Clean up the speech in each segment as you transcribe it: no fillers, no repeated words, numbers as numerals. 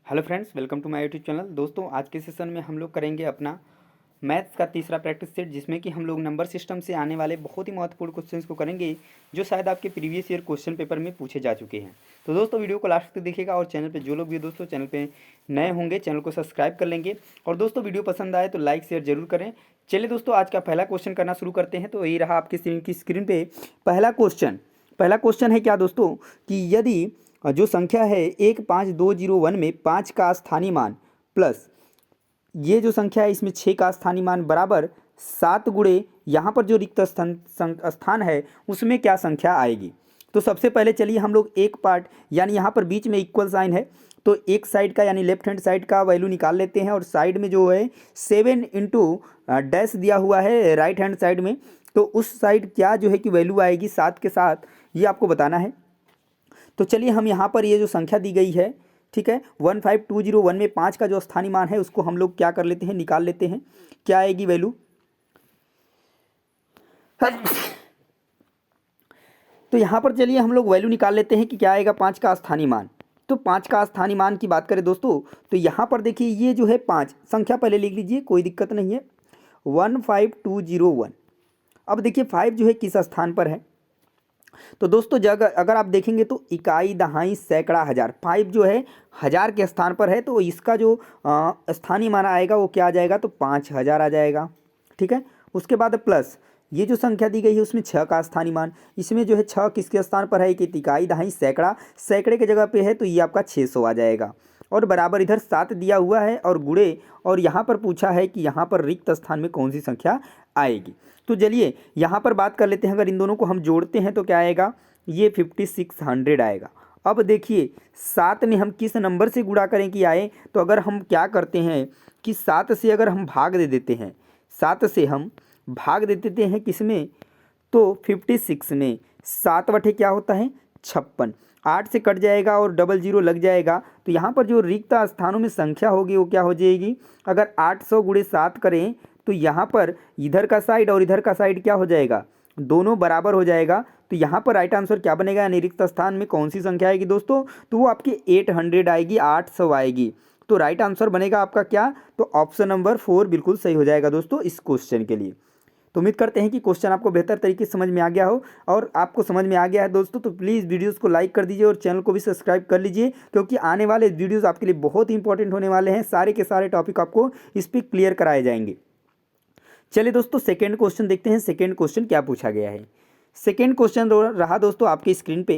Hello friends, welcome to my YouTube channel. दोस्तों, आज के सेशन में हम लोग करेंगे अपना मैथ्स का तीसरा प्रैक्टिस सेट, जिसमें कि हम लोग नंबर सिस्टम से आने वाले बहुत ही महत्वपूर्ण क्वेश्चंस को करेंगे जो शायद आपके प्रीवियस ईयर क्वेश्चन पेपर में पूछे जा चुके हैं। तो दोस्तों, वीडियो को लास्ट तक देखिएगा और चैनल पे जो लोग भी दोस्तों चैनल पे नए होंगे चैनल को सब्सक्राइब कर लेंगे। और दोस्तों, वीडियो पसंद आए तो लाइक शेयर जरूर करें। चलिए दोस्तों, आज का पहला क्वेश्चन करना शुरू करते हैं। तो यही रहा आपकी स्क्रीन पे पहला क्वेश्चन है क्या दोस्तों, कि यदि जो संख्या है 15201 में 5 का स्थानीय मान प्लस ये जो संख्या है इसमें 6 का स्थानीय मान बराबर 7 गुणे यहाँ पर जो रिक्त स्थान है उसमें क्या संख्या आएगी। तो सबसे पहले चलिए हम लोग एक पार्ट यानी यहाँ पर बीच में इक्वल साइन है तो एक साइड का यानी लेफ्ट हैंड साइड का वैल्यू निकाल लेते हैं। और साइड में जो है 7 इंटू डैश दिया हुआ है राइट हैंड साइड में, तो उस साइड क्या जो है कि वैल्यू आएगी 7 के साथ, ये आपको बताना है। तो चलिए हम यहाँ पर ये जो संख्या दी गई है, ठीक है, 15201 में 5 का जो स्थानीय मान है उसको हम लोग क्या कर लेते हैं, निकाल लेते हैं। क्या आएगी वैल्यू तो यहाँ पर चलिए हम लोग वैल्यू निकाल लेते हैं कि क्या आएगा 5 का स्थानीय मान। तो 5 का स्थानीय मान की बात करें दोस्तों, तो यहाँ पर देखिए ये जो है 5 संख्या पहले लिख लीजिए, कोई दिक्कत नहीं है, 15201। अब देखिए 5 जो है किस स्थान पर है, तो दोस्तों जगह अगर आप देखेंगे तो इकाई दहाई सैकड़ा हज़ार, 5 जो है हज़ार के स्थान पर है, तो इसका जो स्थानीय मान आएगा वो क्या आ जाएगा, तो 5000 आ जाएगा। ठीक है, उसके बाद प्लस ये जो संख्या दी गई है उसमें 6 का स्थानीय मान, इसमें जो है 6 किसके स्थान पर है कि इकाई दहाई सैकड़ा, सैकड़े के जगह पे है तो ये आपका 600 आ जाएगा। और बराबर इधर 7 दिया हुआ है और गुणे, और यहाँ पर पूछा है कि यहाँ पर रिक्त स्थान में कौन सी संख्या आएगी। तो चलिए यहाँ पर बात कर लेते हैं, अगर इन दोनों को हम जोड़ते हैं तो क्या आएगा, ये 5600 आएगा। अब देखिए 7 में हम किस नंबर से गुणा करें कि आए, तो अगर हम क्या करते हैं कि 7 से अगर हम भाग दे देते हैं, 7 से हम भाग दे देते हैं किस में, तो 56 में 7 बटे क्या होता है 56, 8 से कट जाएगा और डबल जीरो लग जाएगा, तो यहाँ पर जो रिक्त स्थानों में संख्या होगी वो क्या हो जाएगी, अगर 800 गुणे 7 करें तो यहाँ पर इधर का साइड और इधर का साइड क्या हो जाएगा, दोनों बराबर हो जाएगा। तो यहाँ पर राइट आंसर क्या बनेगा, यानी रिक्त स्थान में कौन सी संख्या आएगी दोस्तों, तो वो आपकी 800 आएगी, 800 आएगी। तो राइट आंसर बनेगा आपका क्या, तो ऑप्शन नंबर 4 बिल्कुल सही हो जाएगा दोस्तों इस क्वेश्चन के लिए। तो उम्मीद करते हैं कि क्वेश्चन आपको बेहतर तरीके से समझ में आ गया हो, और आपको समझ में आ गया है दोस्तों तो प्लीज़ वीडियोस को लाइक कर दीजिए और चैनल को भी सब्सक्राइब कर लीजिए, क्योंकि आने वाले वीडियोस आपके लिए बहुत ही इंपॉर्टेंट होने वाले हैं। सारे के सारे टॉपिक आपको इस पर क्लियर कराए जाएंगे। चलिए दोस्तों सेकेंड क्वेश्चन देखते हैं, सेकेंड क्वेश्चन क्या पूछा गया है। सेकेंड क्वेश्चन रहा दोस्तों आपके स्क्रीन पे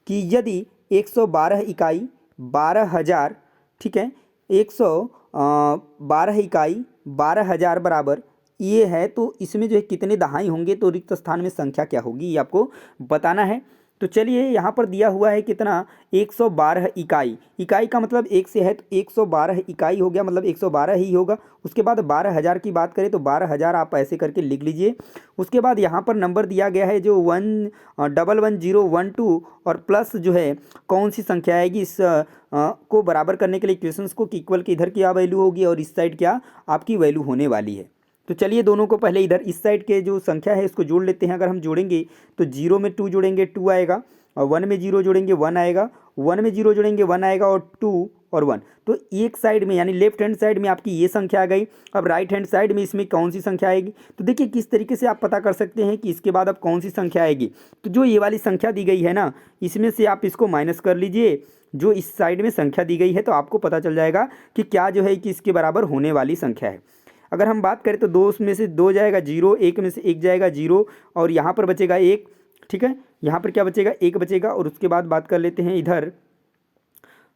कि यदि 112 इकाई 12000, ठीक है, 112 इकाई 12000 बराबर ये है, तो इसमें जो है कितने दहाई होंगे, तो रिक्त स्थान में संख्या क्या होगी ये आपको बताना है। तो चलिए यहाँ पर दिया हुआ है कितना, 112 इकाई, इकाई का मतलब एक से है तो 112 इकाई हो गया, मतलब 112 ही होगा। उसके बाद 12000 की बात करें तो 12000 आप ऐसे करके लिख लीजिए। उसके बाद यहाँ पर नंबर दिया गया है जो 11012 और प्लस जो है कौन सी संख्या आएगी, इस को बराबर करने के लिए इक्वेशंस को, इक्वल की इधर क्या वैल्यू होगी और इस साइड क्या आपकी वैल्यू होने वाली है। तो चलिए दोनों को पहले इधर इस साइड के जो संख्या है इसको जोड़ लेते हैं। अगर हम जोड़ेंगे तो 0 में 2 जोड़ेंगे 2 आएगा, और 1 में 0 जोड़ेंगे 1 आएगा, 1 में 0 जोड़ेंगे 1 आएगा, और 2 और 1, तो एक साइड में यानी लेफ्ट हैंड साइड में आपकी ये संख्या आ गई। अब राइट हैंड साइड में इसमें कौन सी संख्या आएगी, तो देखिए किस तरीके से आप पता कर सकते हैं कि इसके बाद अब कौन सी संख्या आएगी। तो जो ये वाली संख्या दी गई है ना, इसमें से आप इसको माइनस कर लीजिए, जो इस साइड में संख्या दी गई है, तो आपको पता चल जाएगा कि क्या जो है कि इसके बराबर होने वाली संख्या है। अगर हम बात करें तो 2 में से 2 जाएगा 0, 1 में से 1 जाएगा 0, और यहाँ पर बचेगा 1, ठीक है, यहाँ पर क्या बचेगा 1 बचेगा। और उसके बाद बात कर लेते हैं इधर,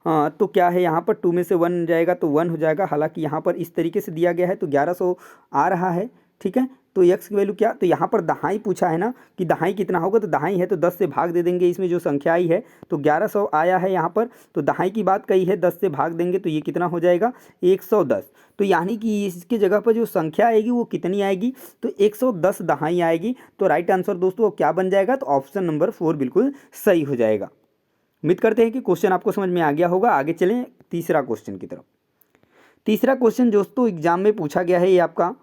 हाँ तो क्या है यहाँ पर 2 में से 1 जाएगा तो 1 हो जाएगा। हालांकि यहाँ पर इस तरीके से दिया गया है तो 1100 आ रहा है, ठीक है। तो x की वैल्यू क्या, तो यहाँ पर दहाई पूछा है ना कि दहाई कितना होगा, तो दहाई है तो 10 से भाग दे देंगे, इसमें जो संख्या आई है तो 1100 आया है यहाँ पर, तो दहाई की बात कही है 10 से भाग देंगे तो ये कितना हो जाएगा 110। तो यानी कि इसकी जगह पर जो संख्या आएगी वो कितनी आएगी, तो 110 दहाई आएगी। तो राइट आंसर दोस्तों क्या बन जाएगा, तो ऑप्शन नंबर 4 बिल्कुल सही हो जाएगा। उम्मीद करते हैं कि क्वेश्चन आपको समझ में आ गया होगा। आगे चलें तीसरा क्वेश्चन की तरफ। तीसरा क्वेश्चन दोस्तों एग्जाम में पूछा गया है ये आपका,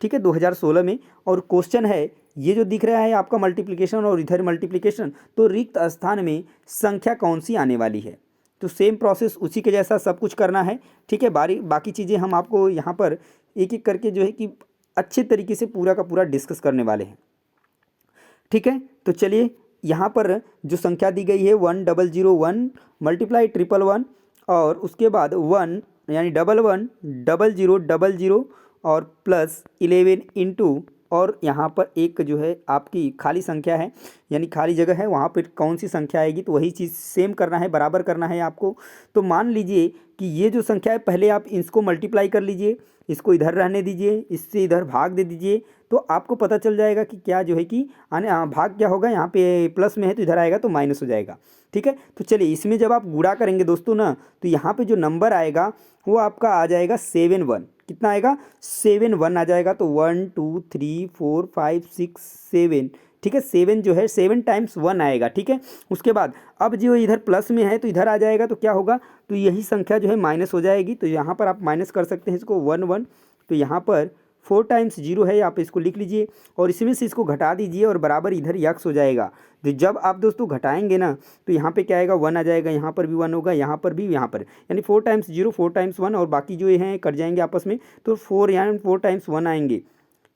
ठीक है, 2016 में, और क्वेश्चन है ये जो दिख रहा है आपका मल्टीप्लिकेशन और इधर मल्टीप्लिकेशन, तो रिक्त स्थान में संख्या कौन सी आने वाली है। तो सेम प्रोसेस उसी के जैसा सब कुछ करना है, ठीक है। बाकी चीज़ें हम आपको यहाँ पर एक एक करके जो है कि अच्छे तरीके से पूरा का पूरा डिस्कस करने वाले हैं, ठीक है। तो चलिए यहाँ पर जो संख्या दी गई है 1001 मल्टीप्लाई 111 और उसके बाद 1 यानी 110000 और प्लस 11 इंटू और यहाँ पर एक जो है आपकी खाली संख्या है यानी खाली जगह है, वहाँ पर कौन सी संख्या आएगी तो वही चीज़ सेम करना है, बराबर करना है आपको। तो मान लीजिए कि ये जो संख्या है पहले आप इसको मल्टीप्लाई कर लीजिए, इसको इधर रहने दीजिए, इससे इधर भाग दे दीजिए, तो आपको पता चल जाएगा कि क्या जो है कि भाग क्या होगा, यहाँ पे प्लस में है तो इधर आएगा तो माइनस हो जाएगा, ठीक है। तो चलिए इसमें जब आप गुणा करेंगे दोस्तों ना, तो यहाँ पे जो नंबर आएगा वो आपका आ जाएगा 71। कितना आएगा? 71 आ जाएगा। तो 1 2 3 4 5 6 7, ठीक है। 7 जो है 7 टाइम्स 1 आएगा, ठीक है। उसके बाद अब जो इधर प्लस में है तो इधर आ जाएगा तो क्या होगा, तो यही संख्या जो है माइनस हो जाएगी। तो यहाँ पर आप माइनस कर सकते हैं इसको 1 1, तो यहाँ पर 4 टाइम्स 0 है, आप इसको लिख लीजिए और इसमें से इसको घटा दीजिए और बराबर इधर यक्स हो जाएगा। तो जब आप दोस्तों घटाएंगे ना तो यहाँ पे क्या आएगा 1 आ जाएगा, यहाँ पर भी 1 होगा, यहाँ पर भी, यहाँ पर, यानी 4 टाइम्स 0 4 टाइम्स 1 और बाकी जो हैं कट जाएंगे आपस में, तो 4 यहाँ 4 टाइम्स 1 आएंगे,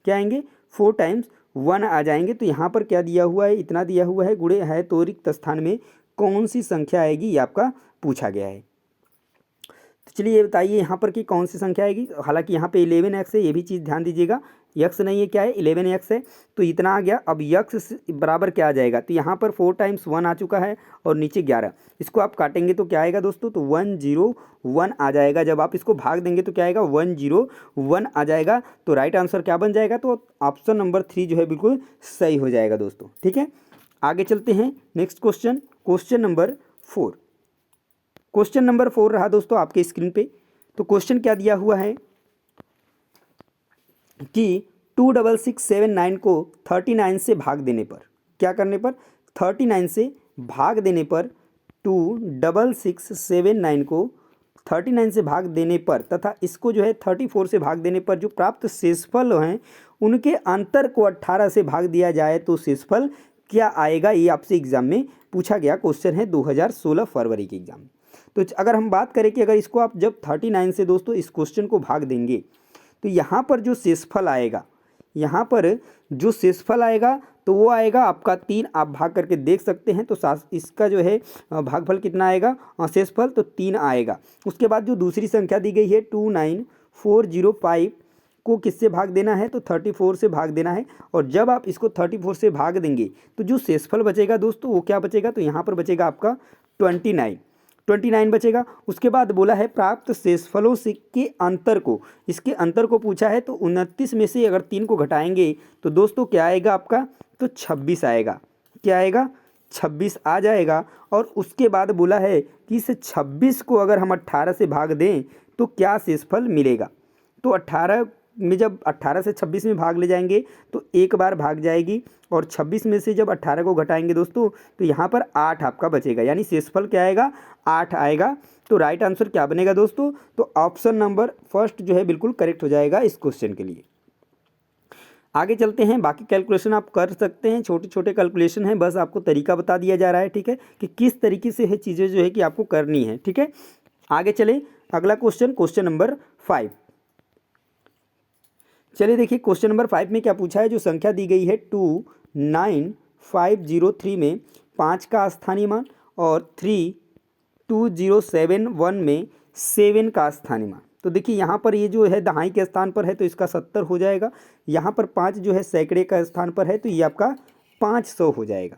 क्या आएंगे 4 टाइम्स 1 आ जाएंगे। तो यहाँ पर क्या दिया हुआ है, इतना दिया हुआ है, गुणे है तो रिक्त स्थान में कौन सी संख्या आएगी ये आपका पूछा गया है। तो चलिए ये बताइए यहाँ पर कि कौन सी संख्या आएगी। हालांकि यहाँ पे 11x है, ये भी चीज़ ध्यान दीजिएगा, यक्स नहीं है, क्या है 11x है, तो इतना आ गया। अब यक्स बराबर क्या आ जाएगा, तो यहाँ पर 4 टाइम्स 1 आ चुका है और नीचे 11, इसको आप काटेंगे तो क्या आएगा दोस्तों, तो 101 आ जाएगा। जब आप इसको भाग देंगे तो क्या आएगा 101 आ जाएगा। तो राइट आंसर क्या बन जाएगा, तो ऑप्शन नंबर 3 जो है बिल्कुल सही हो जाएगा दोस्तों, ठीक है। आगे चलते हैं next question, question number 4। Question number 4 रहा दोस्तों आपके स्क्रीन पे। तो क्वेश्चन क्या दिया हुआ है कि 26679 को 39 से भाग देने पर, क्या करने पर, 39 से भाग देने पर 26679 को 39 से भाग देने पर तथा इसको जो है 34 से भाग देने पर जो प्राप्त शेषफल हैं उनके अंतर को 18 से भाग दिया जाए तो शेषफल क्या आएगा। ये आपसे एग्जाम में पूछा गया क्वेश्चन है 2016 फरवरी के एग्जाम में। तो अगर हम बात करें कि अगर इसको आप जब 39 से दोस्तों इस क्वेश्चन को भाग देंगे तो यहाँ पर जो शेषफल आएगा, यहाँ पर जो शेषफल आएगा तो वो आएगा आपका 3, आप भाग करके देख सकते हैं। तो इसका जो है भागफल कितना आएगा, शेषफल तो 3 आएगा। उसके बाद जो दूसरी संख्या दी गई है 29405 को किससे भाग देना है, तो 34 से भाग देना है। और जब आप इसको 34 से भाग देंगे तो जो शेषफल बचेगा दोस्तों वो क्या बचेगा, तो यहाँ पर बचेगा आपका 29 बचेगा। उसके बाद बोला है प्राप्त शेषफलों से के अंतर को, इसके अंतर को पूछा है। तो 29 में से अगर 3 को घटाएंगे तो दोस्तों क्या आएगा आपका, तो 26 आएगा, क्या आएगा 26 आ जाएगा। और उसके बाद बोला है कि इस 26 को अगर हम 18 से भाग दें तो क्या शेषफल मिलेगा। तो 18 में जब 18 से 26 में भाग ले जाएंगे तो एक बार भाग जाएगी और 26 में से जब 18 को घटाएंगे दोस्तों तो यहाँ पर 8 आपका बचेगा, यानी शेषफल क्या आएगा 8 आएगा। तो राइट आंसर क्या बनेगा दोस्तों, तो ऑप्शन नंबर फर्स्ट जो है बिल्कुल करेक्ट हो जाएगा इस क्वेश्चन के लिए। आगे चलते हैं, बाकी कैलकुलेशन आप कर सकते हैं, छोटे छोटे कैलकुलेशन हैं, बस आपको तरीका बता दिया जा रहा है, ठीक है, कि किस तरीके से है चीज़ें जो है कि आपको करनी है, ठीक है। आगे चले, अगला क्वेश्चन, क्वेश्चन नंबर 5। चलिए देखिए क्वेश्चन नंबर 5 में क्या पूछा है। जो संख्या दी गई है 29503 में 5 का स्थानीय मान और 32071 में 7 का स्थानीय मान। तो देखिए यहाँ पर ये जो है दहाई के स्थान पर है तो इसका 70 हो जाएगा। यहाँ पर 5 जो है सैकड़े का स्थान पर है तो ये आपका 500 हो जाएगा।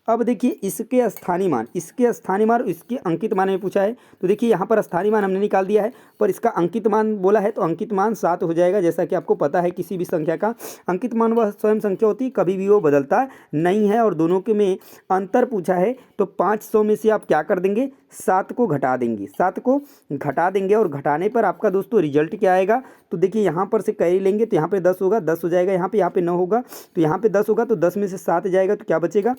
अब देखिए इसके स्थानीय मान, इसके स्थानीय मान, इसके अंकित मान में पूछा है। तो देखिए यहाँ पर स्थानीय मान हमने निकाल दिया है, पर इसका अंकित मान बोला है तो अंकित मान 7 हो जाएगा। जैसा कि आपको पता है किसी भी संख्या का अंकित मान वह स्वयं संख्या होती है, कभी भी वो बदलता नहीं है। और दोनों के में अंतर पूछा है तो 500 में से आप क्या कर देंगे, 7 को घटा देंगे, 7 को घटा देंगे और घटाने पर आपका दोस्तों रिजल्ट क्या आएगा। तो देखिए यहाँ पर से कैरी लेंगे तो यहाँ पे 10 होगा, 10 हो जाएगा, यहाँ पे 9 होगा तो यहाँ पे 10 होगा, तो 10 में से 7 जाएगा तो क्या बचेगा,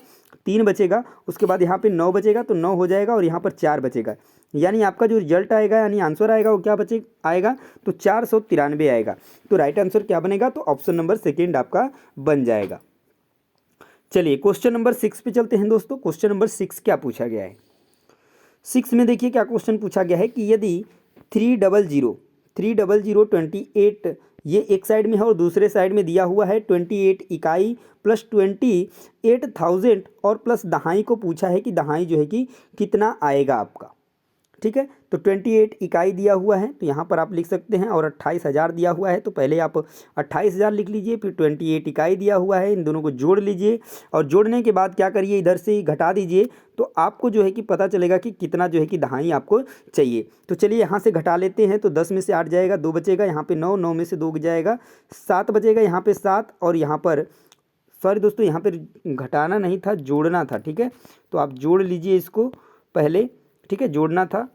3 बचेगा। उसके बाद यहाँ पे 9 बचेगा तो 9 हो जाएगा और यहाँ पर 4 बचेगा, यानी आपका जो रिजल्ट आएगा यानी आंसर आएगा वो क्या आएगा, तो 493 आएगा। तो राइट आंसर क्या बनेगा, तो ऑप्शन नंबर सेकेंड आपका बन जाएगा। चलिए क्वेश्चन नंबर 6 पे चलते हैं दोस्तों। क्वेश्चन नंबर 6 क्या पूछा गया है। 6 में देखिए क्या क्वेश्चन पूछा गया है कि यदि 300 ये एक साइड में है और दूसरे साइड में दिया हुआ है 28 इकाई प्लस 28,000 और प्लस दहाई को पूछा है कि दहाई जो है कि कितना आएगा आपका। ठीक है, तो 28 इकाई दिया हुआ है तो यहाँ पर आप लिख सकते हैं, और 28,000 दिया हुआ है तो पहले आप 28,000 लिख लीजिए, फिर 28 इकाई दिया हुआ है, इन दोनों को जोड़ लीजिए और जोड़ने के बाद क्या करिए, इधर से घटा दीजिए तो आपको जो है कि पता चलेगा कि कितना जो है कि दहाई आपको चाहिए। तो चलिए यहाँ से घटा लेते हैं। तो 10 में से 8 जाएगा, 2 बचेगा, यहाँ पे 9, 9 में से 2 जाएगा, 7 बचेगा, यहाँ पे 7 और यहाँ पर सॉरी दोस्तों यहाँ पर घटाना नहीं था, जोड़ना था। ठीक है, तो आप जोड़ लीजिए इसको पहले। ठीक है, जोड़ना था।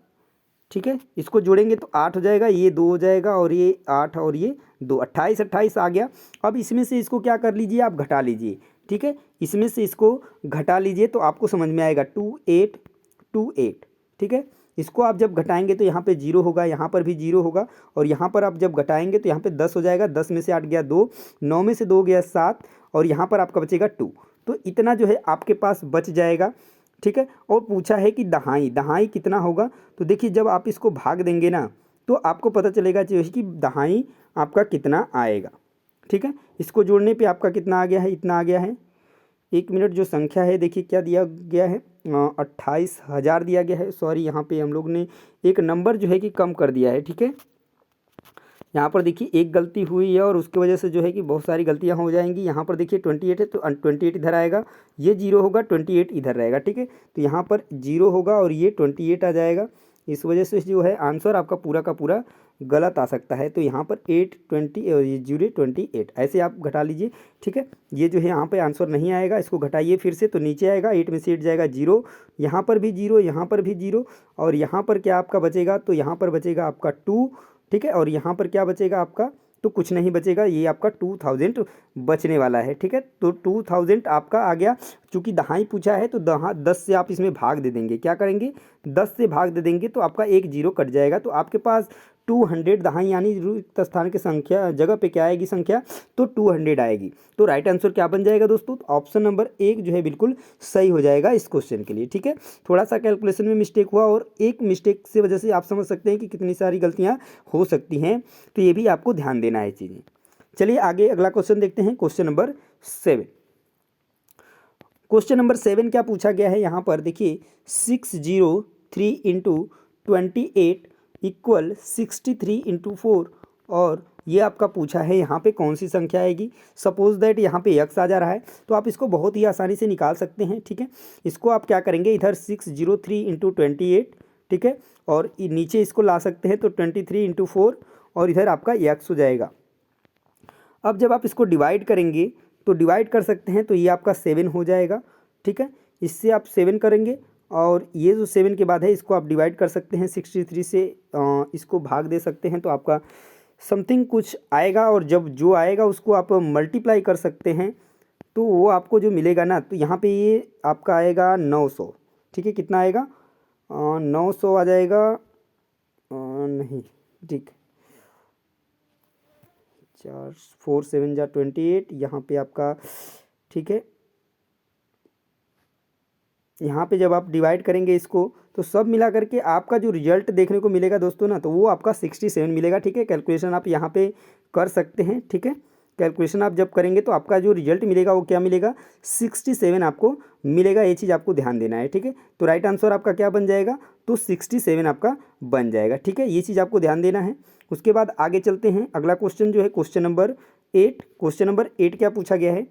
ठीक है, इसको जोड़ेंगे तो 8 हो जाएगा, ये 2 हो जाएगा और ये 8 और ये 2, 28 आ गया। अब इसमें से इसको क्या कर लीजिए, आप घटा लीजिए। ठीक है, इसमें से इसको घटा लीजिए तो आपको समझ में आएगा 2828। ठीक है, इसको आप जब घटाएंगे तो यहाँ पे 0 होगा, यहाँ पर भी 0 होगा और यहाँ पर आप जब घटाएंगे तो यहाँ पे 10 हो जाएगा। 10 में से 8 गया 2, 9 में से 2 गया 7 और यहाँ पर आपका बचेगा 2। तो इतना जो है आपके पास बच जाएगा। ठीक है, और पूछा है कि दहाई कितना होगा। तो देखिए जब आप इसको भाग देंगे ना तो आपको पता चलेगा जो है कि दहाई आपका कितना आएगा। ठीक है, इसको जोड़ने पे आपका कितना आ गया है, इतना आ गया है। 1 मिनट, जो संख्या है देखिए क्या दिया गया है, 28,000 दिया गया है। सॉरी, यहाँ पे हम लोग ने एक नंबर जो है कि कम कर दिया है। ठीक है, यहाँ पर देखिए एक गलती हुई है और उसकी वजह से जो है कि बहुत सारी गलतियाँ हो जाएंगी। यहाँ पर देखिए 28 है तो 28 इधर आएगा, ये 0 होगा, 28 इधर रहेगा। ठीक है, तो यहाँ पर 0 होगा और ये 28 आ जाएगा। इस वजह से जो है आंसर आपका पूरा का पूरा गलत आ सकता है। तो यहाँ पर 820 और ये 028 ऐसे आप घटा लीजिए। ठीक है, ये जो है यहाँ पे आंसर नहीं आएगा, इसको घटाइए फिर से तो नीचे आएगा। 8 में से 8 जाएगा 0, यहाँ पर भी 0, यहाँ पर भी 0 और यहाँ पर क्या आपका बचेगा, तो यहाँ पर बचेगा आपका 2। ठीक है, और यहाँ पर क्या बचेगा आपका, तो कुछ नहीं बचेगा, ये आपका 2000 बचने वाला है। ठीक है, तो 2000 आपका आ गया। चूँकि दहाई पूछा है तो 10 से आप इसमें भाग दे देंगे। क्या करेंगे, 10 से भाग दे देंगे तो आपका एक 0 कट जाएगा। तो आपके पास 200 दहाई यानी रिक्त स्थान की संख्या जगह पे क्या आएगी संख्या, तो 200 आएगी। तो राइट आंसर क्या बन जाएगा दोस्तों, तो ऑप्शन नंबर 1 जो है बिल्कुल सही हो जाएगा इस क्वेश्चन के लिए। ठीक है, थोड़ा सा कैलकुलेशन में मिस्टेक हुआ और एक मिस्टेक से वजह से आप समझ सकते हैं कि कितनी सारी गलतियाँ हो सकती हैं, तो ये भी आपको ध्यान देना है चीज़ें। चलिए आगे अगला क्वेश्चन देखते हैं, क्वेश्चन नंबर 7। क्वेश्चन नंबर 7 क्या पूछा गया है यहाँ पर देखिए, 603 इंटू 28 इक्वल 63 इंटू 4 और ये आपका पूछा है यहाँ पे कौन सी संख्या आएगी। सपोज दैट यहाँ पे x आ जा रहा है तो आप इसको बहुत ही आसानी से निकाल सकते हैं। ठीक है, इसको आप क्या करेंगे, इधर 603 इंटू 28, ठीक है, और नीचे इसको ला सकते हैं तो 23 इंटू 4 और इधर आपका x हो जाएगा। अब जब आप इसको डिवाइड करेंगे तो डिवाइड कर सकते हैं तो ये आपका 7 हो जाएगा। ठीक है, इससे आप 7 करेंगे और ये जो 7 के बाद है इसको आप डिवाइड कर सकते हैं 63 से, इसको भाग दे सकते हैं तो आपका समथिंग कुछ आएगा और जब जो आएगा उसको आप मल्टीप्लाई कर सकते हैं तो वो आपको जो मिलेगा ना, तो यहाँ पे ये आपका आएगा 900। ठीक है, कितना आएगा, 900 आ जाएगा, नहीं ठीक, 4 4 7 जा 28, यहाँ पे आपका, ठीक है, यहाँ पे जब आप डिवाइड करेंगे इसको तो सब मिला करके आपका जो रिजल्ट देखने को मिलेगा दोस्तों ना, तो वो आपका 67 मिलेगा। ठीक है, कैलकुलेशन आप यहाँ पे कर सकते हैं। ठीक है, कैलकुलेशन आप जब करेंगे तो आपका जो रिजल्ट मिलेगा वो क्या मिलेगा, 67 आपको मिलेगा। ये चीज़ आपको ध्यान देना है। ठीक है, तो राइट आंसर आपका क्या बन जाएगा, तो 67 आपका बन जाएगा। ठीक है, ये चीज़ आपको ध्यान देना है। उसके बाद आगे चलते हैं, अगला क्वेश्चन जो है क्वेश्चन नंबर 8। क्वेश्चन नंबर 8 क्या पूछा गया है,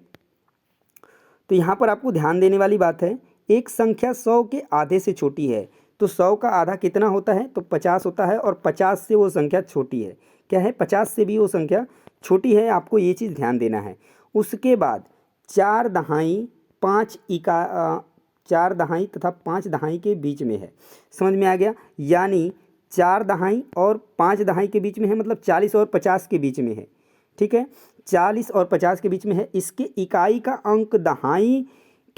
तो यहाँ पर आपको ध्यान देने वाली बात है, एक संख्या 100 के आधे से छोटी है तो 100 का आधा कितना होता है, तो 50 होता है और 50 से वो संख्या छोटी है। क्या है, 50 से भी वो संख्या छोटी है, आपको ये चीज़ ध्यान देना है। उसके बाद 4 दहाई 4 दहाई तथा 5 दहाई के बीच में है। समझ में आ गया, यानी 4 दहाई और 5 दहाई के बीच में है, मतलब 40 और 50 के बीच में है। ठीक है, 40 और 50 के बीच में है। इसके इकाई का अंक दहाई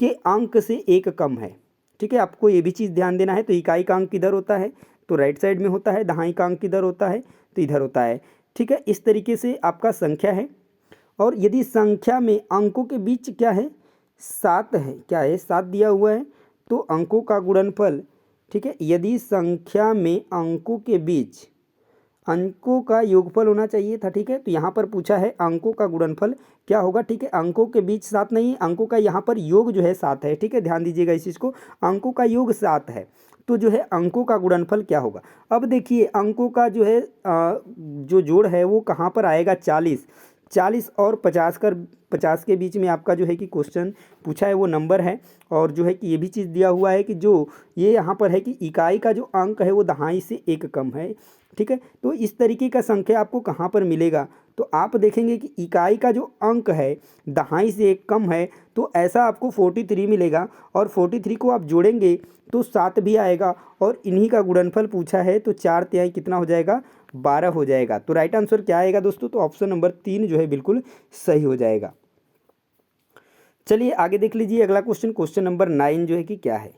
के अंक से 1 कम है। ठीक है, आपको ये भी चीज़ ध्यान देना है। तो इकाई का अंक किधर होता है, तो राइट साइड में होता है, दहाई का अंक किधर होता है, तो इधर होता है। ठीक है, इस तरीके से आपका संख्या है। और यदि संख्या में अंकों के बीच क्या है, 7 है, क्या है, 7 दिया हुआ है, तो अंकों का गुणनफल ठीक है, यदि संख्या में अंकों के बीच अंकों का योगफल होना चाहिए था। ठीक है, तो यहाँ पर पूछा है अंकों का गुणनफल क्या होगा। ठीक है, अंकों के बीच 7 नहीं, अंकों का यहाँ पर योग जो है 7 है। ठीक है, ध्यान दीजिएगा इस चीज़ को, अंकों का योग 7 है, तो जो है अंकों का गुणनफल क्या होगा। अब देखिए अंकों का जो है जो जोड़ है वो कहाँ पर आएगा, 40 और 50 के बीच में आपका जो है कि क्वेश्चन पूछा है वो नंबर है। और जो है कि ये भी चीज़ दिया हुआ है कि जो ये यहाँ पर है कि इकाई का जो अंक है वो दहाई से 1 कम है। ठीक है, तो इस तरीके का संख्या आपको कहाँ पर मिलेगा, तो आप देखेंगे कि इकाई का जो अंक है दहाई से 1 कम है, तो ऐसा आपको 43 मिलेगा। और 43 को आप जोड़ेंगे तो 7 भी आएगा, और इन्हीं का गुणनफल पूछा है, तो 4 तिहाई कितना हो जाएगा, 12 हो जाएगा। तो राइट आंसर क्या आएगा दोस्तों, तो ऑप्शन नंबर 3 जो है बिल्कुल सही हो जाएगा। चलिए आगे देख लीजिए अगला क्वेश्चन, क्वेश्चन नंबर 9 जो है कि क्या है।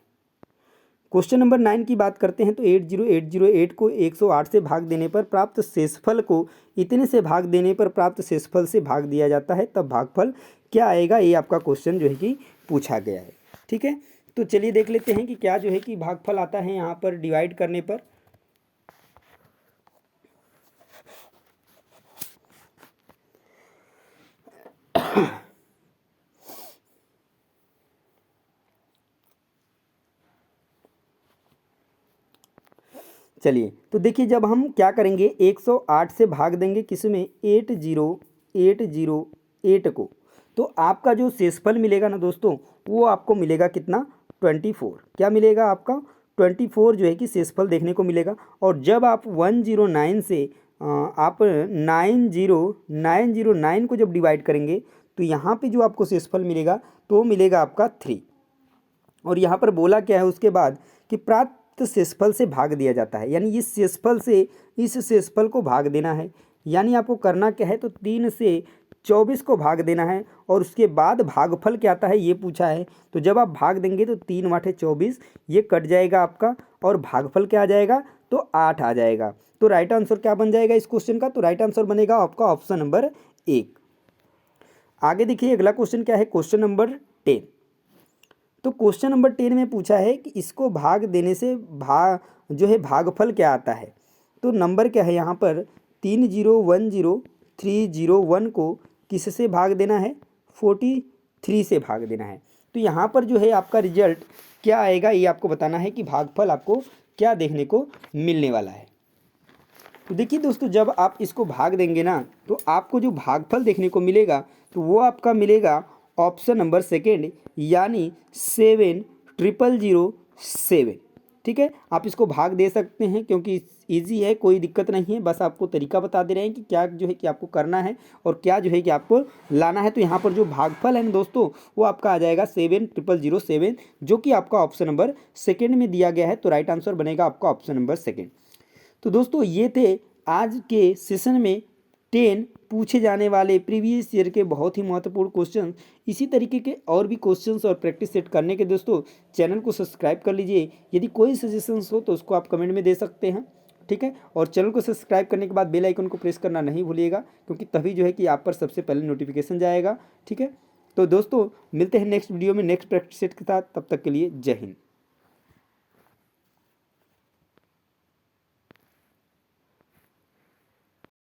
क्वेश्चन नंबर 9 की बात करते हैं तो 80808 को 108 से भाग देने पर प्राप्त शेषफल को इतने से भाग देने पर प्राप्त शेषफल से भाग दिया जाता है, तब भागफल क्या आएगा, ये आपका क्वेश्चन जो है कि पूछा गया है। ठीक है, तो चलिए देख लेते हैं कि क्या जो है कि भागफल आता है यहाँ पर डिवाइड करने पर। चलिए तो देखिए जब हम क्या करेंगे 108 से भाग देंगे किसमें, 80808 को, तो आपका जो शेषफल मिलेगा ना दोस्तों वो आपको मिलेगा कितना, 24। क्या मिलेगा आपका, 24 जो है कि शेषफल देखने को मिलेगा। और जब आप 109 से आप 9009 को जब डिवाइड करेंगे तो यहाँ पे जो आपको शेषफल मिलेगा तो मिलेगा आपका 3। और यहाँ पर बोला क्या है उसके बाद कि प्राप्त शेषफल से भाग दिया जाता है, यानी इस शेषफल से इस शेषफल को भाग देना है। यानी आपको करना क्या है, तो 3 से 24 को भाग देना है, और उसके बाद भागफल क्या आता है ये पूछा है। तो जब आप भाग देंगे तो 3 × 24 ये कट जाएगा आपका, और भागफल क्या आ जाएगा, तो 8 आ जाएगा। तो राइट आंसर क्या बन जाएगा इस क्वेश्चन का, तो राइट आंसर बनेगा आपका ऑप्शन नंबर 1। आगे देखिए अगला क्वेश्चन क्या है, क्वेश्चन नंबर 10। तो क्वेश्चन नंबर 10 में पूछा है कि इसको भाग देने से जो है भागफल क्या आता है। तो नंबर क्या है यहाँ पर, 3010301 को किससे भाग देना है, 43 से भाग देना है। तो यहाँ पर जो है आपका रिजल्ट क्या आएगा ये आपको बताना है कि भागफल आपको क्या देखने को मिलने वाला है। तो देखिए दोस्तों जब आप इसको भाग देंगे ना तो आपको जो भागफल देखने को मिलेगा तो वो आपका मिलेगा ऑप्शन नंबर 2, यानी 70007। ठीक है, आप इसको भाग दे सकते हैं क्योंकि इजी है, कोई दिक्कत नहीं है, बस आपको तरीका बता दे रहे हैं कि क्या जो है कि आपको करना है और क्या जो है कि आपको लाना है। तो यहाँ पर जो भागफल है ना दोस्तों वो आपका आ जाएगा 70007, जो कि आपका ऑप्शन नंबर 2 में दिया गया है। तो राइट आंसर बनेगा आपका ऑप्शन नंबर 2। तो दोस्तों ये थे आज के सेशन में 10 पूछे जाने वाले प्रीवियस ईयर के बहुत ही महत्वपूर्ण क्वेश्चन। इसी तरीके के और भी क्वेश्चंस और प्रैक्टिस सेट करने के दोस्तों चैनल को सब्सक्राइब कर लीजिए। यदि कोई सजेशंस हो तो उसको आप कमेंट में दे सकते हैं। ठीक है, और चैनल को सब्सक्राइब करने के बाद बेल आइकन को प्रेस करना नहीं भूलिएगा, क्योंकि तभी जो है कि आप पर सबसे पहले नोटिफिकेशन जाएगा। ठीक है, तो दोस्तों मिलते हैं नेक्स्ट वीडियो में नेक्स्ट प्रैक्टिस सेट के साथ, तब तक के लिए जय हिंद।